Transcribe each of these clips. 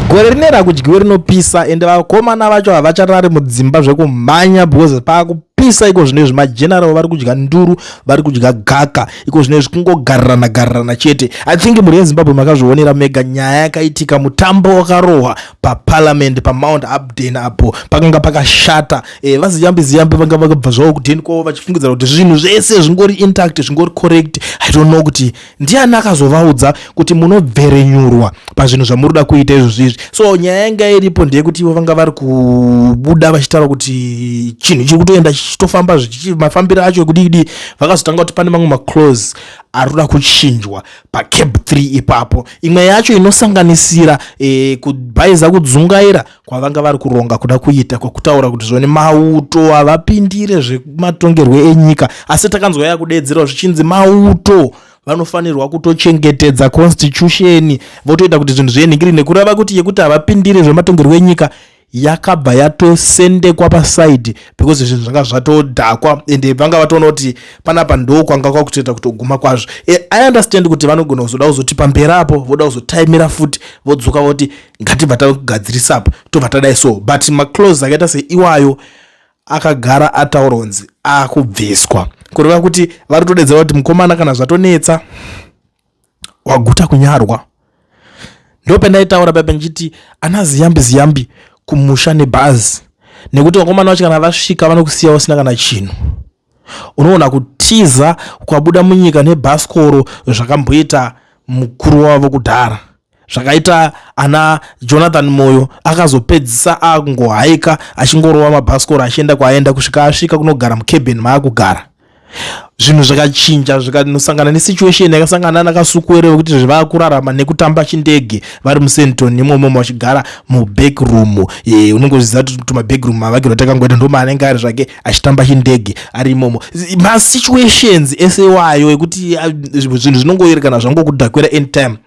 gore rinera kudyiwe rinopisa ende vakomana vacho havacharari mudzimba zvekumhanya because paakupisa iko zvinezvi mageneral vari kudya nduru, vari kudya gaka, iko zvinezvi kungogarirana chete. I think muri yeZimbabwe makazvionera mega nyaya yakaitika mutambo wakarohwa paparliament pamount Upton apo pakanga pakashata. Vaziyambi vanga vakabva zvavo kudenko vachifungidzira kuti zvinhu zvese zvingori intact, zvingori correct. I don't know kuti ndiani akazovaudza kuti munobverenyurwa pazvinhu zvamurida kuita izvozvizvi. So nyaya yanga iripo ndeyekuti ivo vanga vari kubuda vachitaura kuti chinhu chiri kutoenda chichitofamba mafambiro acho ekudii vakazotanga kuti pane mamwe maclose ari kuda kuchinjwa pacap 3 ipapo. Imwe yacho inosanganisira kubhaiza kudzungaira kwavanga vari kuronga kuda kuita kwakutaura kuti zvone mauto havapindire zvematongerwe enyika, asi takanzwa yakudedzera zvichinzi mauto vanofanirwa kutochengetedza constitution, votoita kuti zvinhu zvenhingiri nekurava kuti yekuti havapindire zvematongerwe enyika yakabva yatosendekwa pasaidi because zvinhu zvanga zvatodhakwa ende vanga vatoona kuti panapa ndo kwanga kwakutoita kutoguma kwazvo. I understand kuti vanogona kuzoda kuzoti pamberapo voda kuzotaimira futi vodzoka voti ngatibva tagadzirisapo tobva tadai so, but maclose akaita seiwayo akagara ataura kunzi akubviswa kureva kuti vari kutodedzera kuti mukomana kana zvatonetsa waguta kunyarwa. Ndo pendaitaura pepe nchiti ana ziyambi kumusha nebhazi nekuti vakomana vacho kana vasvika vanokusiya usina kana chinhu. Unoona kutiza kwabuda munyika nebhasikoro zvakamboita mukuru wavo kudhara, zvakaita ana Jonathan Moyo akazopedzisa angohaika achingorova mabhasikoro achienda kwaenda kusvika asvika kunogara mukebheni maakugara. Zvinhu zvakachinja zvikanosangana nesituation yakasangana nakasukwere kuti zvakurarama nekutamba chindege vari muSenton imomo vachigara mubackroom. Unongozviziva kuti mabackroom avagirwa takangoenda ndo maanenge ari zvake achitamba chindege ari imomo. Masituations ese wayo ekuti zvinhu zvinongoyerekana zvangokudhakwira anytime.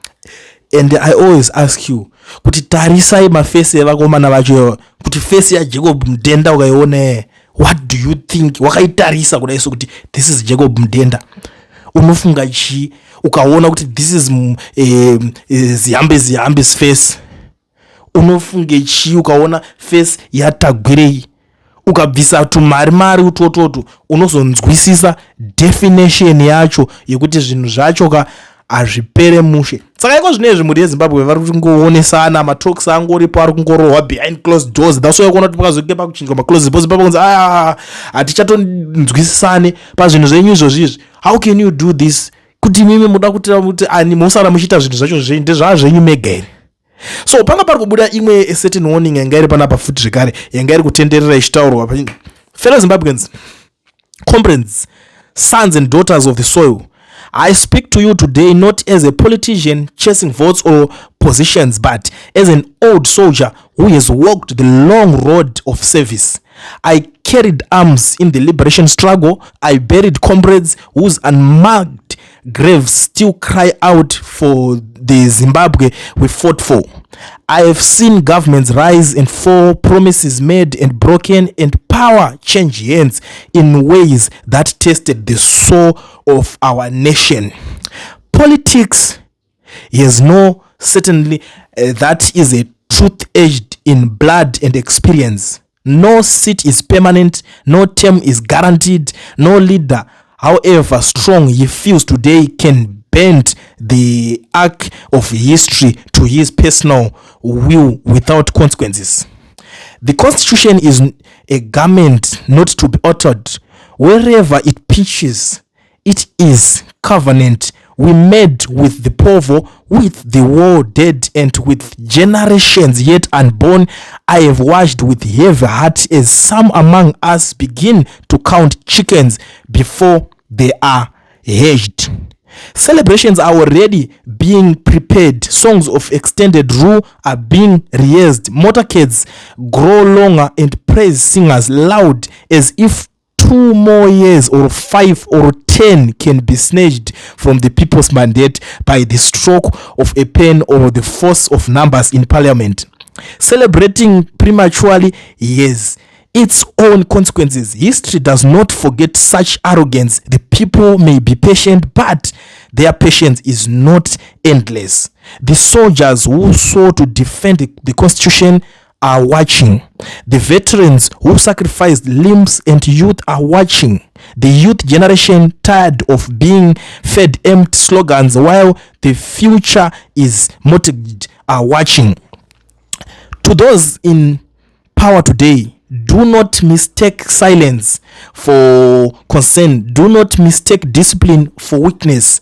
And I always ask you kuti tarisai mafesi evakomana vacho kuti fesi yaJacob Mdenda ukaione, what do you think? Wakaitarisa kudai so kuti this is Jacob Mdenda, unofunga chi ukaona kuti this is Ziyambi's face? Unofunge chi ukaona face yatagwirei? Ukabvisa tumari utototo unozonzwisisa definition yacho yekuti zvinhu zvacho ka azvipere mushe. Saka iko zvinezvi muri yeZimbabwe vari kungoonesana matalks angoripo ari kungorohwa behind closed doors. That's why ukaona kuti pakazoke pakuchinjwa maclose doors pakunzi hatichatonzwisisane pazvinhu zvenyu izvozvizvi. How can you do this? Kuti mimi muda kuti ani musara muchita zvinhu zvacho ndezvazvenyu mega here. So panga pari kubuda imwe certain warning yanga iri panapa futi zvekare yanga iri kutenderera ichitaurwa pa fellow Zimbabweans, comrades, sons and daughters of the soil. I speak to you today not as a politician chasing votes or positions, but as an old soldier who has walked the long road of service. I carried arms in the liberation struggle. I buried comrades whose unmarked graves still cry out for the Zimbabwe we fought for. I have seen governments rise and fall, promises made and broken, and power change hands in ways that tested the soul of our nation. Politics is no certainly that is a truth edged in blood and experience. No seat is permanent, no term is guaranteed, no leader, however strong he feels today, can bend the arc of history to his personal will without consequences. The Constitution is a garment not to be altered. Wherever it pitches, it is covenant we made with the povo, with the war dead, and with generations yet unborn. I have watched with heavy heart as some among us begin to count chickens before they are hatched. Celebrations are already being prepared. Songs of extended rule are being rehearsed. Motorcades grow longer and praise singers loud as if 2 more years or 5 or 10 can be snatched from the people's mandate by the stroke of a pen or the force of numbers in parliament. Celebrating prematurely has its own consequences. History does not forget such arrogance. The people may be patient, but their patience is not endless. The soldiers who sought to defend the constitution are watching. The veterans who sacrificed limbs and youth are watching. The youth generation, tired of being fed empty slogans while the future is mortgaged, are watching. To those in power today, do not mistake silence for concern. Do not mistake discipline for weakness.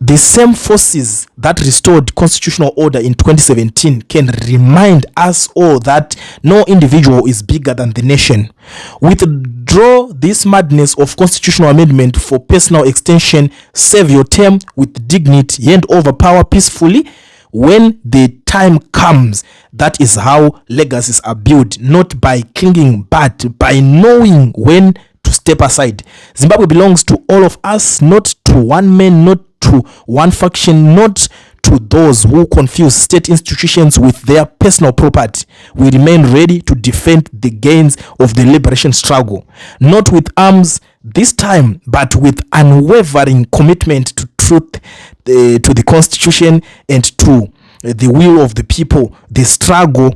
The same forces that restored constitutional order in 2017 can remind us all that no individual is bigger than the nation. Withdraw this madness of constitutional amendment for personal extension. Serve your term with dignity. Hand over power peacefully when the time comes. That is how legacies are built, not by clinging, but by knowing when to step aside. Zimbabwe belongs to all of us, not to one man, not to one faction, not to those who confuse state institutions with their personal property. We remain ready to defend the gains of the liberation struggle, not with arms this time, but with unwavering commitment to truth, to the constitution, and to the will of the people. The struggle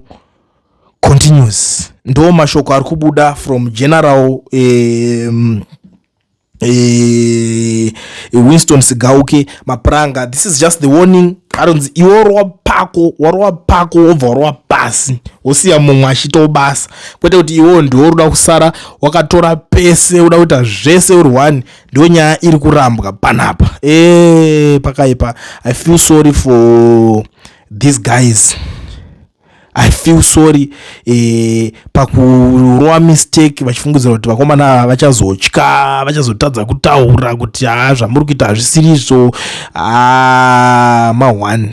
continues. Ndo mashoko ari kubuda from General Winston Sigauke Mapranga. This is just the warning. Aronzi iworwa pako overwa basi osiya mumwe achitobasa kwete kuti iwo ndiwo uda kusara wakatora pese uda kuita zvese uri one. Ndiyo nyaya iri kurambwa panapa pakaipa. I feel sorry for these guys. I feel sorry pakurova mistake vachifungidzira kuti vakomana vachazotya, vachazotadza kutaura kuti zvamuri kuita hazvisiri izvo ma1.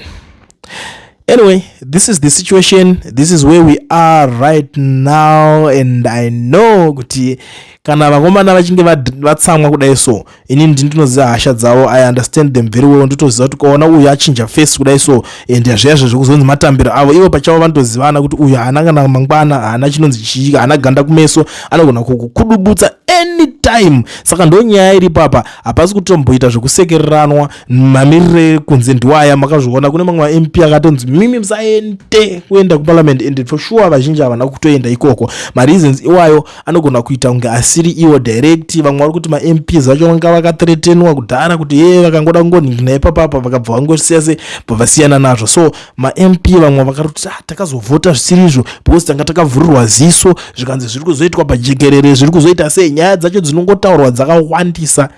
Anyway, this is the situation. This is where we are right now, and I know kuti kana vakomana vachinge vatsamwa kudai so ini ndinoziva hasha dzavo. I understand them very well. Nditoziva kuti kaona uyu achinja face kudai so and yazviyazvo zvekuzonzi matambiro avo ivo pachavo vanotozivana kuti uyu haana kana mangwana, haana chinonzi chii, haana ganda kumeso, anogona kukudubutsa anytime. Saka ndo nyaya iri papa. Hapasi kutomboita zvekusekereranwa mamirire kunze ndiwaya. Makazviona kune mamwe MP akatonzi mimi musaende kuenda kuparliament, and for sure vazhinji havana kutoenda ikoko. Reasons iwayo anogona kuita kunge asiri iwo direct. Vamwe vari kuti ma-MPs vacho vanga vakathreatenwa kudhara kuti vakangoda kungonhinhina ipapapa vakabva vangosiya se bvavasiyana nazvo. So ma-MP vamwe vakati takazovhota zvisiri izvo because tanga takavhurirwa ziso zvikanzi zviri kuzoitwa pajekerere, zviri kuzoita sei. Nyaya dzacho dzinongotaurwa dzakawandisa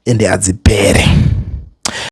ende hadzipere.